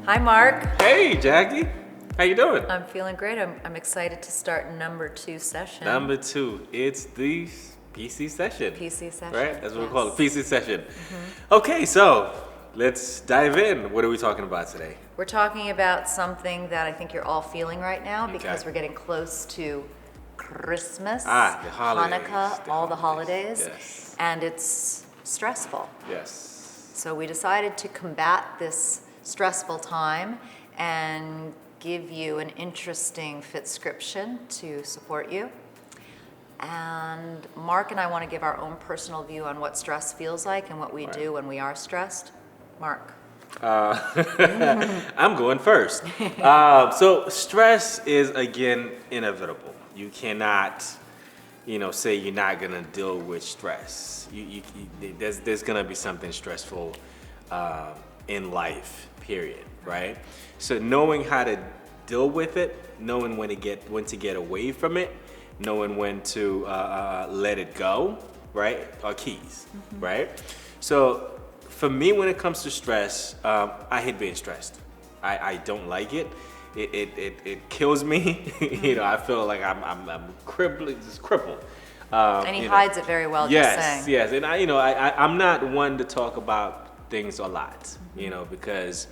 Hi, Mark. Hey, Jackie. How you doing? I'm feeling great. I'm excited to start number 2 session. Number 2. It's the PC session. PC session. Right? That's what we yes. call it. PC session. Okay, so let's dive in. What are we talking about today? We're talking about something that I think you're all feeling right now because Okay. we're getting close to Christmas, The holidays. Hanukkah, all the holidays, Yes. and it's stressful. Yes. So we decided to combat this stressful time and give you an interesting fitscription to support you. And Mark and I want to give our own personal view on what stress feels like and what we Right. do when we are stressed. Mark. I'm going first. So stress is, again, inevitable. You cannot, say you're not gonna deal with stress. There's gonna be something stressful in life, period, right? So knowing how to deal with it, knowing when to get away from it, knowing when to let it go, right, are keys, right? So for me, when it comes to stress, I hate being stressed. I don't like it. It kills me. I feel like I'm crippled. And he hides it very well, just saying. Yes, and I'm not one to talk about things a lot, because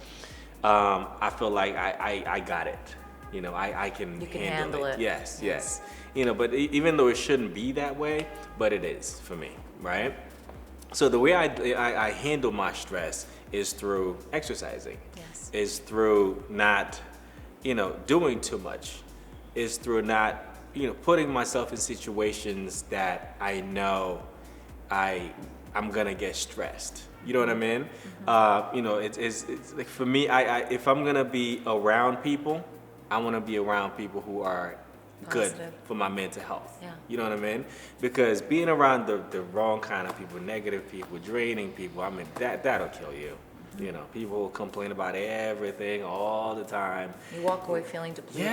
I feel like I got it. I can You can handle handle it. Yes. But even though it shouldn't be that way, but it is for me, right? So the way I handle my stress is through exercising. Yes. Is through not, doing too much. Is through not, putting myself in situations that I know I'm gonna get stressed. You know what I mean? It's like for me, if I'm gonna be around people, I want to be around people who are good Positive. for my mental health. Yeah. You know what I mean? Because being around the wrong kind of people, negative people, draining people, that'll kill you. People complain about everything all the time. You walk away feeling depleted.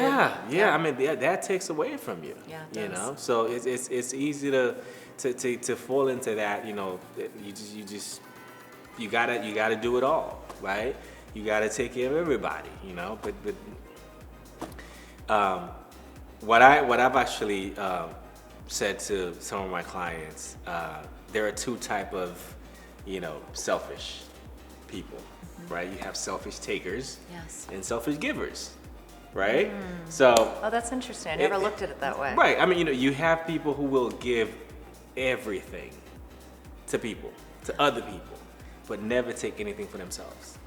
Yeah. That takes away from you. Yeah, it does. So it's easy to fall into that. You gotta do it all, right? You gotta take care of everybody. What I've actually said to some of my clients, there are two type of selfish people, right? You have selfish takers, Yes. and selfish givers, right? So Oh, that's interesting. I never looked at it that way. right, you have people who will give everything to people, to other people, but never take anything for themselves,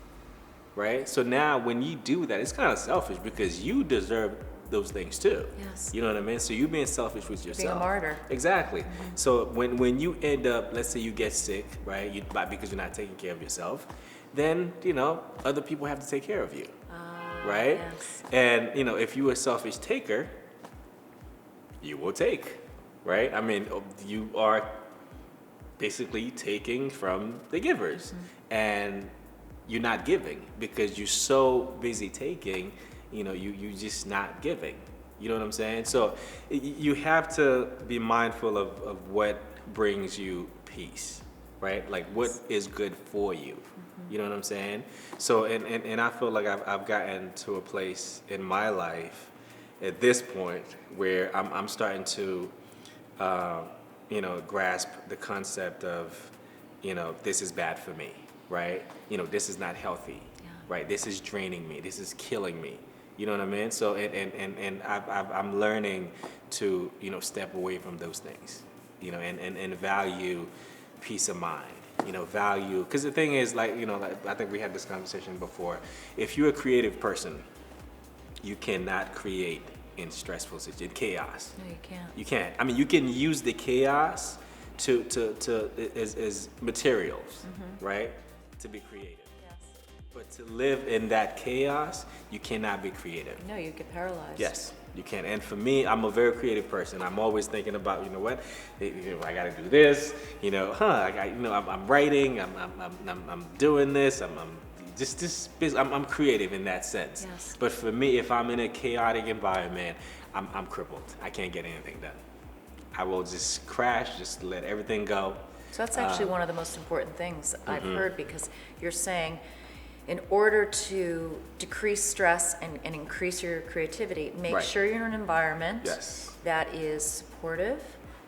right? So now when you do that, it's kind of selfish because you deserve those things too. Yes. You know what I mean? So you're being selfish with yourself. Being a martyr. Exactly. So when you end up, let's say you get sick, right? Because you're not taking care of yourself, then other people have to take care of you, right? Yes. And if you're a selfish taker, you will take, right? You are basically taking from the givers, and you're not giving because you're so busy taking. You just not giving. You know what I'm saying? So you have to be mindful of what brings you peace, right? Like what is good for you. You know what I'm saying? So and I feel like I've gotten to a place in my life at this point where I'm starting to grasp the concept of this is bad for me, right? This is not healthy, right? This is draining me. This is killing me. You know what I mean? So and I'm learning to step away from those things, and value peace of mind. Value, because the thing is, like I think we had this conversation before. If you're a creative person, you cannot create in stressful situations, chaos. No, you can't. You can't. You can use the chaos as materials, right? To be creative. Yes. But to live in that chaos, you cannot be creative. No, you get paralyzed. Yes, you can. And for me, I'm a very creative person. I'm always thinking about, what, I got to do this. I'm writing. I'm doing this. I'm creative in that sense. Yes. But for me, if I'm in a chaotic environment, I'm crippled. I can't get anything done. I will just crash, just let everything go. So that's actually one of the most important things I've heard, because you're saying in order to decrease stress and increase your creativity, make Right. sure you're in an environment Yes. that is supportive,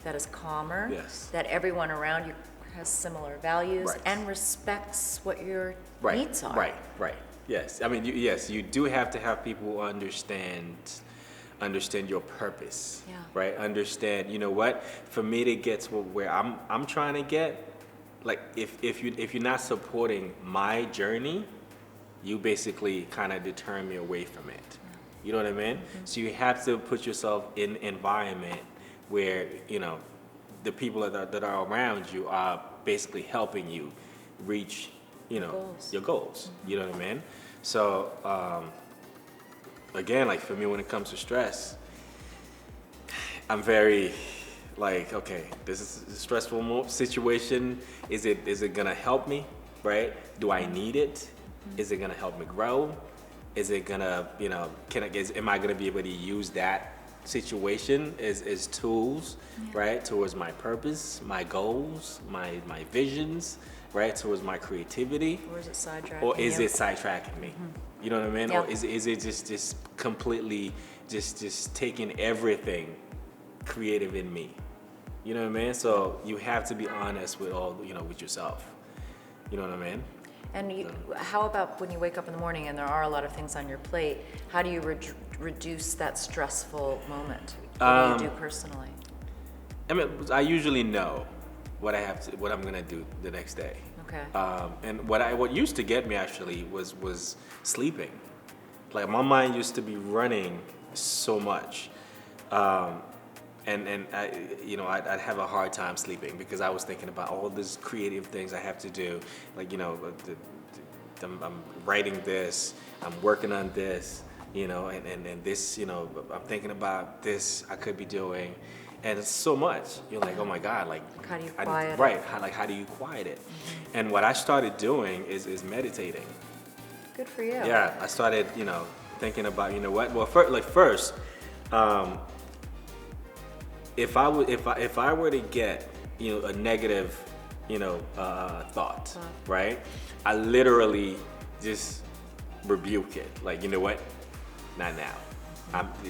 that is calmer, Yes. that everyone around you has similar values Right. and respects what your Right. needs are. Right. Yes. I mean, yes, you do have to have people who understand your purpose. Yeah. Right. Understand. You know what? For me to get to where I'm trying to get, like if you're not supporting my journey, you basically kind of deter me away from it. You know what I mean? So you have to put yourself in an environment where, you know, the people that are around you are basically helping you reach, you know, Goals. your goals. You know what I mean? So, again, like for me, when it comes to stress, I'm very like, okay, this is a stressful situation. Is it gonna help me? Right? Do I need it? Is it gonna help me grow? Is it gonna, you know, am I gonna be able to use that situation as tools, right, towards my purpose, my goals, my visions, right, towards my creativity? Or is it sidetracking Or is you? it sidetracking me? You know what I mean? Yeah. Or is it just completely just taking everything creative in me? You know what I mean? So you have to be honest with with yourself. You know what I mean? And how about when you wake up in the morning and there are a lot of things on your plate, how do you reduce that stressful moment? What do you do personally? I mean, I usually know what I'm gonna do the next day. Okay. And what used to get me actually was sleeping. Like my mind used to be running so much, and I'd have a hard time sleeping because I was thinking about all these creative things I have to do. Like I'm writing this, I'm working on this, and this, I'm thinking about this I could be doing. And it's so much. You're like, oh my God, like how do you quiet it? Right. How do you quiet it? And what I started doing is meditating. Good for you. Yeah, I started, thinking about, what? Well, first, if I were to get, a negative, thought, right? I literally just rebuke it. Like, you know what? Not now.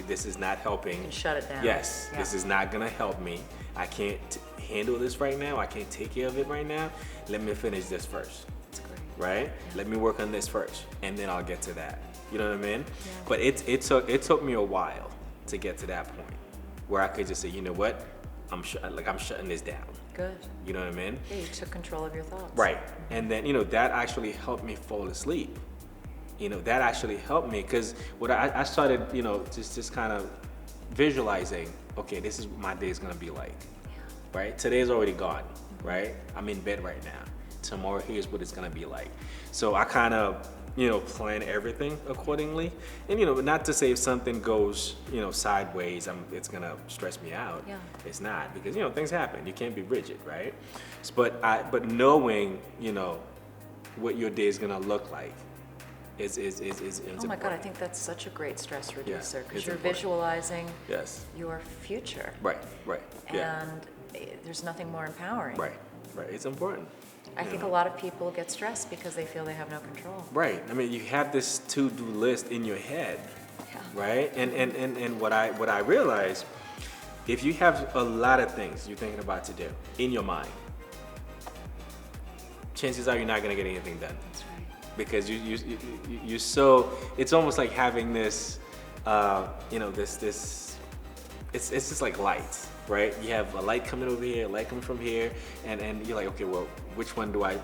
This is not helping. You can shut it down. Yes, Yeah. This is not gonna help me. I can't handle this right now. I can't take care of it right now. Let me finish this first. That's great. Right? Yeah. Let me work on this first, and then I'll get to that. You know what I mean? Yeah. But it took me a while to get to that point where I could just say, you know what, I'm shutting this down. Good. You know what I mean? Yeah, you took control of your thoughts. Right. And then that actually helped me fall asleep. That actually helped me because what I started, just kind of visualizing. Okay, this is what my day is gonna be like. Yeah. Right? Today's already gone, right? I'm in bed right now. Tomorrow, here's what it's gonna be like. So I kind of, plan everything accordingly. And, not to say if something goes, sideways, it's gonna stress me out. Yeah. It's not, because, things happen. You can't be rigid, right? But knowing, what your day is gonna look like is Oh my God, I think that's such a great stress reducer because it's you're important. visualizing Yes. your future. Right. Yeah. And there's nothing more empowering. Right. It's important. I think a lot of people get stressed because they feel they have no control. Right. I mean, you have this to-do list in your head, Yeah. right? And what I realized, if you have a lot of things you're thinking about to do in your mind, chances are you're not gonna get anything done. That's right. Because you're so, it's almost like having this, this, it's just like lights, right? You have a light coming over here, a light coming from here, and you're like, okay, well, which one do I,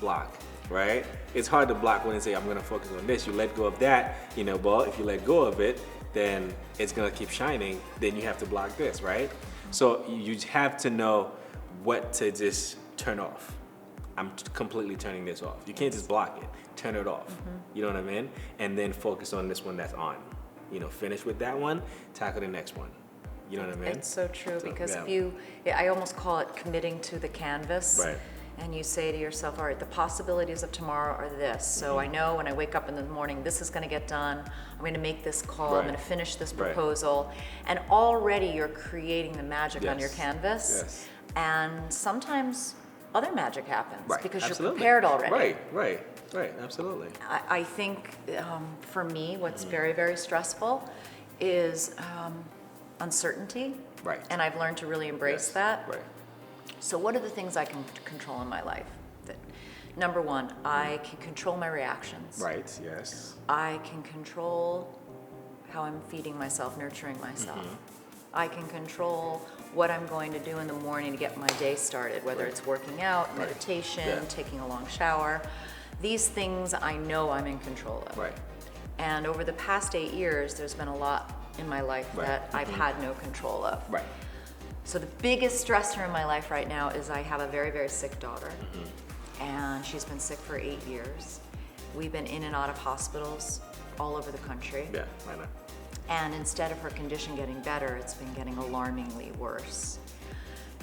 block, right? It's hard to block when they say, I'm gonna focus on this. You let go of that, but if you let go of it, then it's gonna keep shining, then you have to block this, right? So you have to know what to just turn off. I'm completely turning this off. You can't just block it. Turn it off. You know what I mean? And then focus on this one that's on. Finish with that one, tackle the next one. You know what I mean? It's so true because yeah. I almost call it committing to the canvas. Right. And you say to yourself, all right, the possibilities of tomorrow are this. So I know when I wake up in the morning, this is going to get done. I'm going to make this call. I'm Right. going to finish this Right. proposal. And already you're creating the magic on your Yes. canvas. Yes. And sometimes other magic happens Right. because Absolutely. you're prepared already. Right. Right, absolutely. I think for me, what's very, very stressful is uncertainty. Right. And I've learned to really embrace Yes, that. right. So what are the things I can control in my life? Number one, I can control my reactions. Right, yes. I can control how I'm feeding myself, nurturing myself. I can control what I'm going to do in the morning to get my day started, whether it's working out, meditation, Yeah. taking a long shower. These things I know I'm in control of. Right. And over the past 8 years, there's been a lot in my life that I've had no control of. Right. So the biggest stressor in my life right now is I have a very, very sick daughter. And she's been sick for 8 years. We've been in and out of hospitals all over the country. Yeah, I know. And instead of her condition getting better, it's been getting alarmingly worse.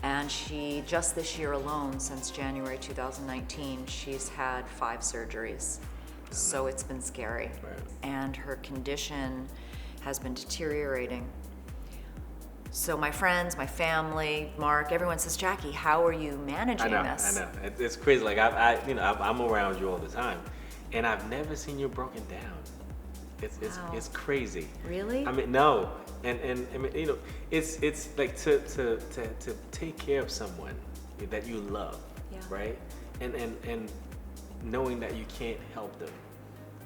And she, just this year alone, since January 2019, she's had 5 surgeries. So it's been scary. Right. And her condition has been deteriorating. So my friends, my family, Mark, everyone says, Jackie, how are you managing this? I know. It's crazy. Like I'm around you all the time, and I've never seen you broken down. Wow. It's crazy. Really? I mean, no, and I mean, it's like to take care of someone that you love, Yeah. right? And knowing that you can't help them.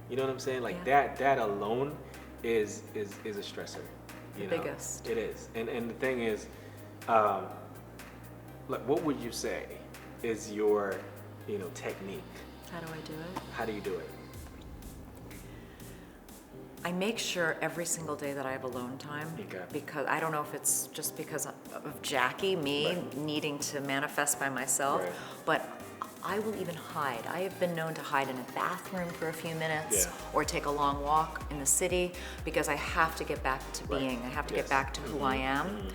You know what I'm saying? Like Yeah. that alone is a stressor. You The know? biggest. It is. And the thing is, like, what would you say is your, technique? How do I do it? How do you do it? I make sure every single day that I have alone time, Okay. because I don't know if it's just because of Jackie, me needing to manifest by myself, Right. but I will even hide. I have been known to hide in a bathroom for a few minutes Yeah. or take a long walk in the city because I have to get back to being. I have to Yes. get back to who I am.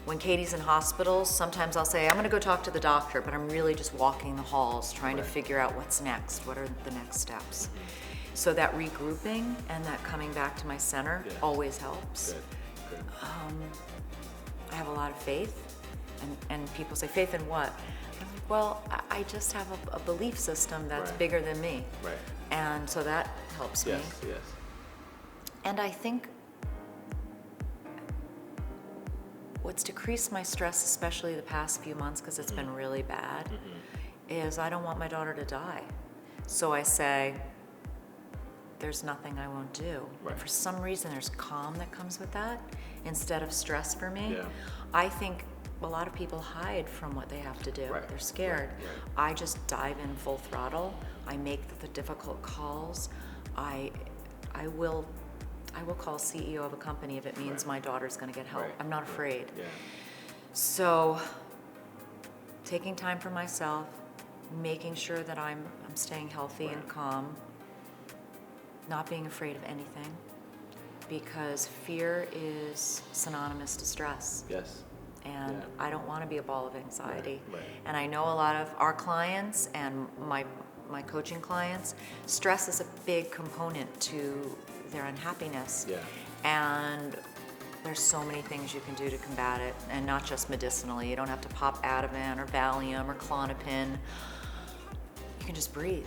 When Katie's in hospital, sometimes I'll say, I'm going to go talk to the doctor, but I'm really just walking the halls trying to figure out what's next. What are the next steps? So that regrouping and that coming back to my center always helps. Good. I have a lot of faith, and people say, faith in what? I'm like, well, I just have a belief system that's Right. bigger than me. Right. And so that helps me. Yes. And I think what's decreased my stress, especially the past few months, because it's been really bad, is I don't want my daughter to die. So I say, there's nothing I won't do. Right. And for some reason, there's calm that comes with that instead of stress for me. Yeah. I think a lot of people hide from what they have to do. Right. They're scared. Right. I just dive in full throttle. I make the difficult calls. I will call CEO of a company if it means my daughter's going to get help. Right. I'm not afraid. Yeah. So taking time for myself, making sure that I'm staying healthy and calm, not being afraid of anything, because fear is synonymous to stress. Yes. And Yeah. I don't want to be a ball of anxiety. Right. And I know a lot of our clients and my coaching clients, stress is a big component to their unhappiness. Yeah. And there's so many things you can do to combat it, and not just medicinally. You don't have to pop Ativan or Valium or Klonopin. You can just breathe.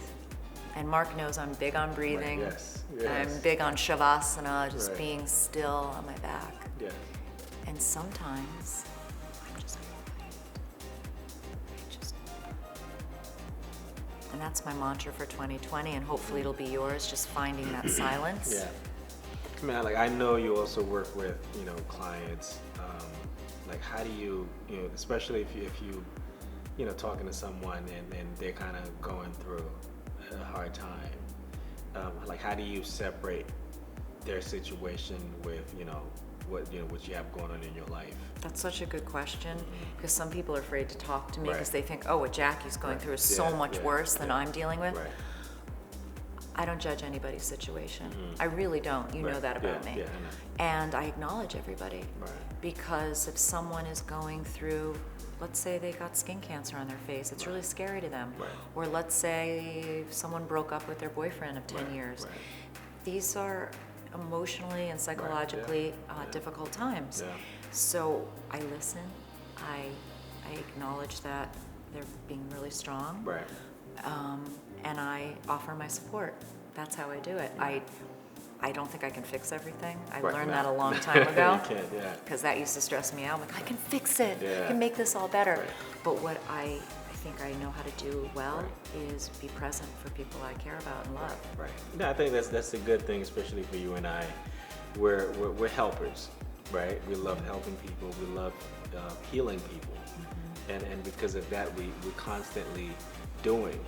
And Mark knows I'm big on breathing. Right. Yes. I'm big on Shavasana, just Right. being still on my back. Yeah. And sometimes I'm just quiet. And that's my mantra for 2020, and hopefully it'll be yours, just finding that silence. Yeah. I mean, like, I know you also work with, clients. Like, how do you, especially if you, talking to someone and they're kind of going through a hard time. Like, how do you separate their situation with, what you have going on in your life? That's such a good question, because some people are afraid to talk to me because Right. they think, oh, what Jackie's going through is so much worse than I'm dealing with. Right. I don't judge anybody's situation. I really don't. You know Right. that about Yeah, me. yeah, I know. And I acknowledge everybody. Right. Because if someone is going through, let's say they got skin cancer on their face, it's really scary to them. Right. Or let's say someone broke up with their boyfriend of 10 years. Right. These are emotionally and psychologically difficult times. Yeah. So I listen. I acknowledge that they're being really strong. Right. and I offer my support. That's how I do it. I don't think I can fix everything. I Right, learned no. that a long time ago. You can't, yeah. Because that used to stress me out. Like, I can fix it. Yeah. I can make this all better. Right. But what I think I know how to do well Right. is be present for people I care about and love. Right. No, I think that's a good thing, especially for you and I. We're helpers, right? We love helping people. We love healing people, and because of that, we're constantly doing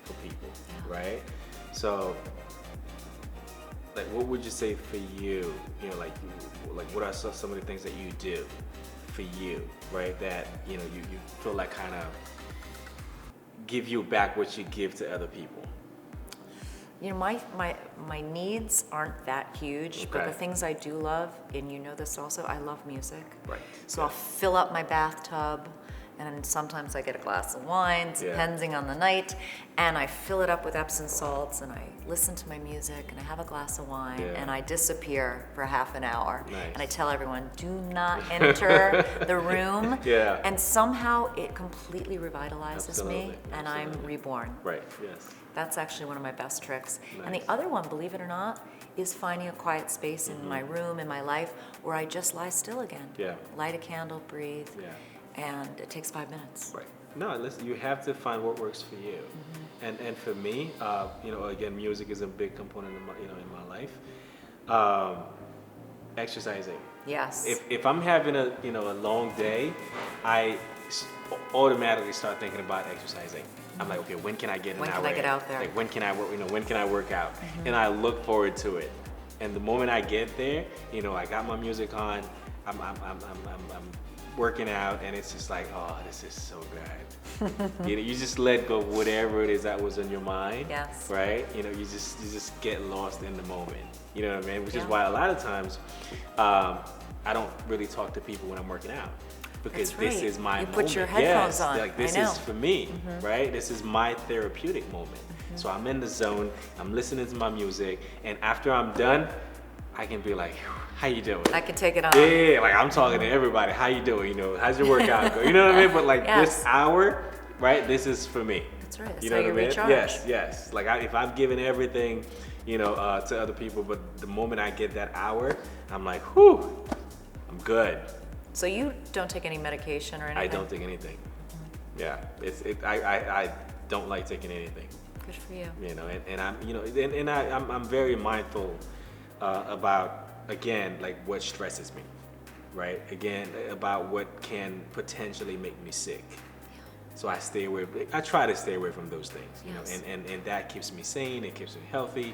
for people, right? So, like, what would you say for you? You know, like what are some of the things that you do for you, right? That you feel like kind of give you back what you give to other people. You know, my needs aren't that huge, but Okay. the things I do love, and you know this also, I love music. Right. So I'll fill up my bathtub, and then sometimes I get a glass of wine, depending on the night, and I fill it up with Epsom salts, and I listen to my music, and I have a glass of wine, and I disappear for half an hour. Nice. And I tell everyone, do not enter the room. Yeah. And somehow it completely revitalizes me, Absolutely, and I'm absolutely. reborn. Right. Yes. That's actually one of my best tricks. And the Nice. other one, believe it or not, is finding a quiet space in my room, in my life, where I just lie still again. Yeah. Light a candle, breathe, Yeah. and it takes 5 minutes. Right. No, listen, you have to find what works for you. And for me, again, music is a big component of in my life. Exercising. Yes. If I'm having a long day, I automatically start thinking about exercising. I'm like, okay, when can I get an When hour can I get in? out there? Like when can I work out? And I look forward to it. And the moment I get there, I got my music on. I'm working out, and it's just like, oh, this is so good. You just let go of whatever it is that was in your mind. Yes. Right. You just get lost in the moment. You know what I mean? Which is Yeah. why a lot of times I don't really talk to people when I'm working out. Because That's this right. is my You moment. put your headphones yes, on. Like this I know. is for me, right? This is my therapeutic moment. So I'm in the zone. I'm listening to my music, and after I'm done, I can be like, "How you doing?" I can take it on. Yeah, like I'm talking to everybody. How you doing? How's your workout go? You know what I mean? But like Yes. this hour, right? This is for me. That's right. That's You know how what you I mean? recharge. Yes. Like if I'm giving everything, to other people, but the moment I get that hour, I'm like, whew, I'm good. So you don't take any medication or anything? I don't take anything. Yeah, I don't like taking anything. Good for you. And I'm I'm very mindful about, again, like what stresses me, right? Again, about what can potentially make me sick. So I try to stay away from those things, Yes. and that keeps me sane. It keeps me healthy,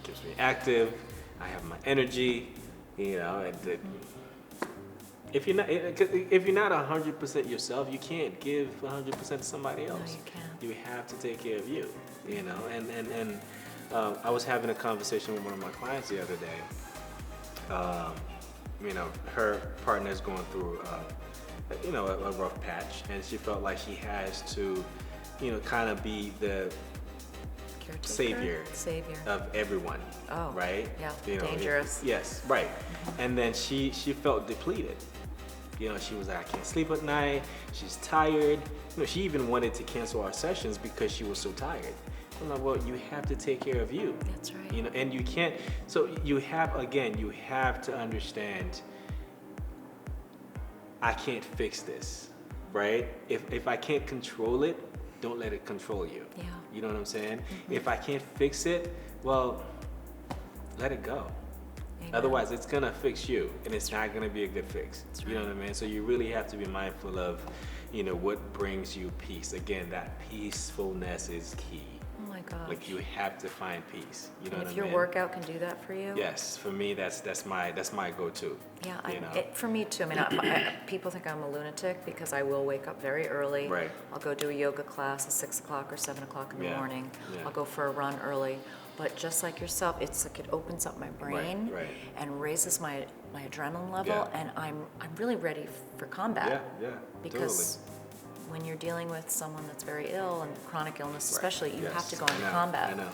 keeps me active. I have my energy, if you're not 100% yourself, you can't give 100% to somebody else. No, you can't. You have to take care of you, and I was having a conversation with one of my clients the other day. Her partner's going through a rough patch, and she felt like she has to kind of be the Caretaker? savior of everyone. Oh, right? yeah, dangerous. Yes, right. And then she felt depleted. She was like, I can't sleep at night. She's tired. She even wanted to cancel our sessions because she was so tired. I'm like, well, you have to take care of you. That's right. And you can't. So you have to understand. I can't fix this, right? If I can't control it, don't let it control you. Yeah. You know what I'm saying? If I can't fix it, well, let it go. Amen. Otherwise, it's gonna fix you, and it's not gonna be a good fix. That's You know right. what I mean? So you really have to be mindful of, what brings you peace. Again, that peacefulness is key. Oh my gosh. Like you have to find peace. You know And what if I your mean? workout can do that for you? Yes, for me, that's my go-to. Yeah, You for me too. I mean, people think I'm a lunatic because I will wake up very early. Right. I'll go do a yoga class at 6 o'clock or 7 o'clock in the Yeah, morning. yeah. I'll go for a run early. But just like yourself, it's like it opens up my brain right. and raises my adrenaline level, Yeah. and I'm really ready for combat. Yeah, Because when you're dealing with someone that's very ill and chronic illness, especially, you have Yes. to go into I know, combat. I know.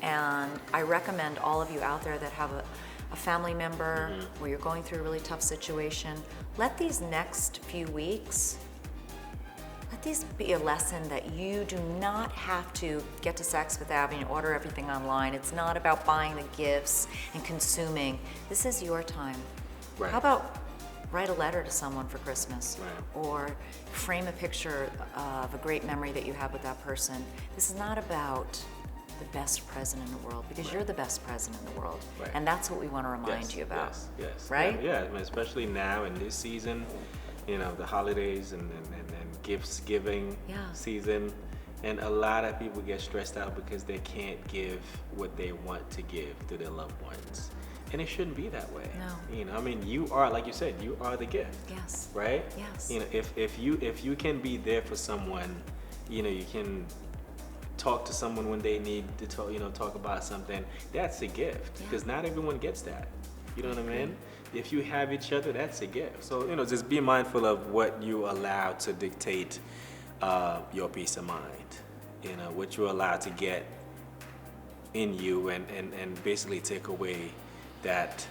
And I recommend all of you out there that have a family member Mm-hmm. where you're going through a really tough situation, let these next few weeks, let these be a lesson that you do not have to get to Sex with Abby and order everything online. It's not about buying the gifts and consuming. This is your time. Right. How about write a letter to someone for Christmas, Right. or frame a picture of a great memory that you have with that person. This is not about the best present in the world, because you're the best present in the world. Right. And that's what we want to remind Yes, you about. yes. Right? Yeah, I mean, especially now in this season, the holidays and gifts giving Yeah. season. And a lot of people get stressed out because they can't give what they want to give to their loved ones. And it shouldn't be that way. No. I mean, you are, like you said, you are the gift. Yes. Right? Yes. If you can be there for someone, you can talk to someone when they need to talk about something, that's a gift. Because not everyone gets that. You know what I mean? If you have each other, that's a gift. So, just be mindful of what you allow to dictate your peace of mind. What you allow to get in you and basically take away that,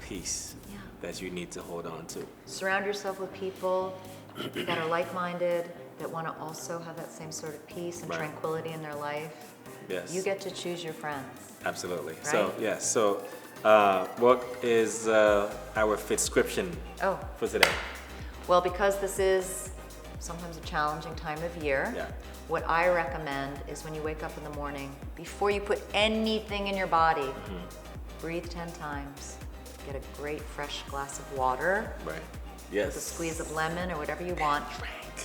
peace that you need to hold on to. Surround yourself with people that are like-minded, that want to also have that same sort of peace and Right. tranquility in their life. Yes. You get to choose your friends. Absolutely. Right? So, yes. So, what is our Fitscription for today? Well, because this is sometimes a challenging time of year, Yeah. what I recommend is when you wake up in the morning, before you put anything in your body, breathe 10 times. Get a great fresh glass of water, Right. Yes. with a squeeze of lemon or whatever you want.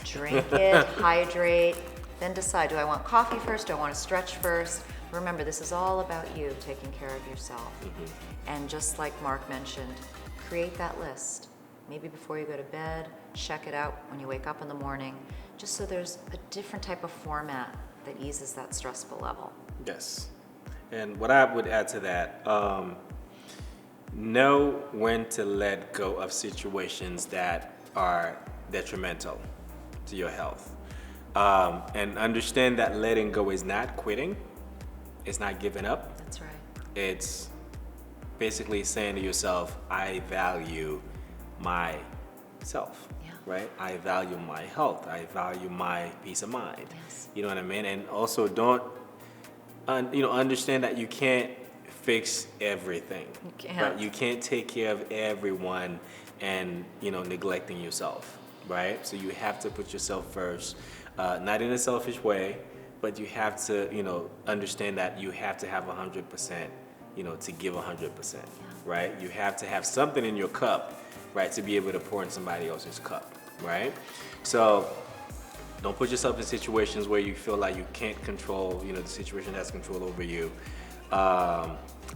Drink it, hydrate, then decide, do I want coffee first? Do I want to stretch first? Remember, this is all about you taking care of yourself. And just like Mark mentioned, create that list. Maybe before you go to bed, check it out when you wake up in the morning, just so there's a different type of format that eases that stressful level. Yes. And what I would add to that, know when to let go of situations that are detrimental to your health. And understand that letting go is not quitting. It's not giving up. That's right. It's basically saying to yourself, I value myself. Yeah. Right? I value my health. I value my peace of mind. Yes. You know what I mean? And also don't, understand that you can't fix everything. You can't. Right? You can't take care of everyone and, neglecting yourself. Right? So you have to put yourself first, not in a selfish way, but you have to, understand that you have to have 100%, to give 100%. Right? You have to have something in your cup, right, to be able to pour in somebody else's cup. Right? So don't put yourself in situations where you feel like you can't control, the situation has control over you.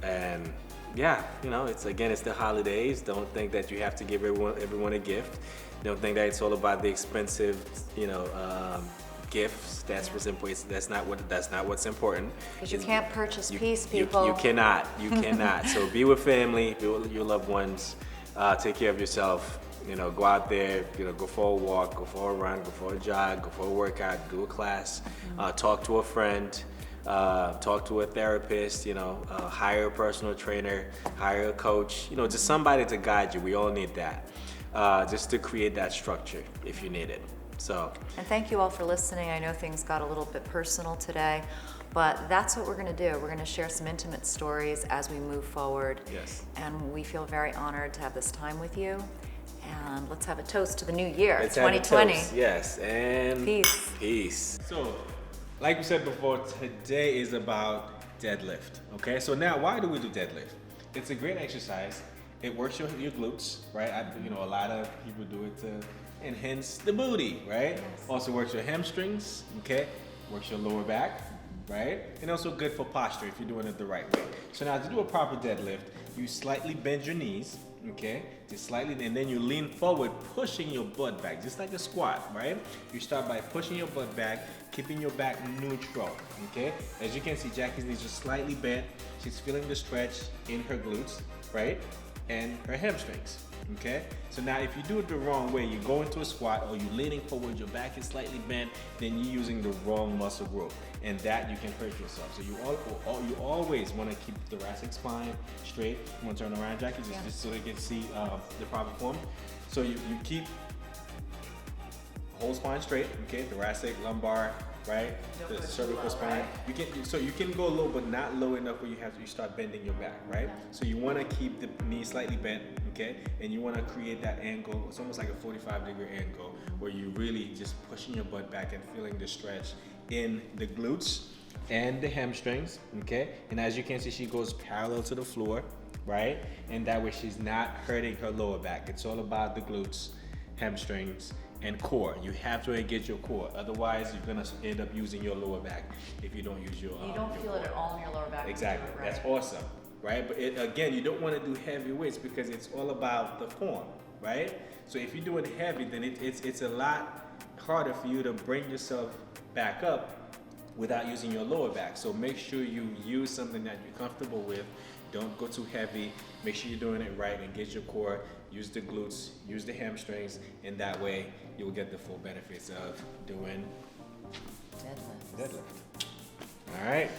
And yeah, it's the holidays. Don't think that you have to give everyone a gift. Don't think that it's all about the expensive, gifts. That's what's important. That's not what's important. Because you can't purchase peace, You people. cannot. You cannot. So be with family. Be with your loved ones. Take care of yourself. Go out there. Go for a walk. Go for a run. Go for a jog. Go for a workout. Do a class. Talk to a friend. Talk to a therapist. Hire a personal trainer. Hire a coach. Just somebody to guide you. We all need that. Just to create that structure if you need it. So. And thank you all for listening. I know things got a little bit personal today, but that's what we're going to do. We're going to share some intimate stories as we move forward. Yes. And we feel very honored to have this time with you. And let's have a toast to the new year, Let's have a 2020. toast. Yes, and Peace. Peace. So, like we said before, today is about deadlift. Okay, so now why do we do deadlift? It's a great exercise. It works your glutes, right? A lot of people do it to enhance the booty, right? Yes. Also works your hamstrings, okay? Works your lower back, right? And also good for posture if you're doing it the right way. So now to do a proper deadlift, you slightly bend your knees, okay? Just slightly, and then you lean forward, pushing your butt back, just like a squat, right? You start by pushing your butt back, keeping your back neutral, okay? As you can see, Jackie's knees are slightly bent. She's feeling the stretch in her glutes, right? And her hamstrings, okay? So now if you do it the wrong way, you go into a squat or you're leaning forward, your back is slightly bent, then you're using the wrong muscle group, and that you can hurt yourself. So you always want to keep the thoracic spine straight. You want to turn around, Jackie, just so they can see the proper form. So you keep whole spine straight, okay? Thoracic, lumbar, right? Don't The go too cervical low, spine. right? You can go low, but not low enough where you start bending your back, right? Yeah. So you want to keep the knee slightly bent, okay? And you want to create that angle. It's almost like a 45-degree angle where you really just pushing your butt back and feeling the stretch in the glutes and the hamstrings, okay? And as you can see, she goes parallel to the floor, right? And that way she's not hurting her lower back. It's all about the glutes, hamstrings, and core. You have to engage your core. Otherwise, you're gonna end up using your lower back if you don't use your You don't your feel core. it at all in your lower back. Exactly. when you do it, right? That's awesome, right? But again, you don't want to do heavy weights because it's all about the form, right? So if you're doing heavy, then it's a lot harder for you to bring yourself back up without using your lower back. So make sure you use something that you're comfortable with. Don't go too heavy. Make sure you're doing it right. Engage your core. Use the glutes. Use the hamstrings, and that way you'll get the full benefits of doing Deadlift. deadlift. All right.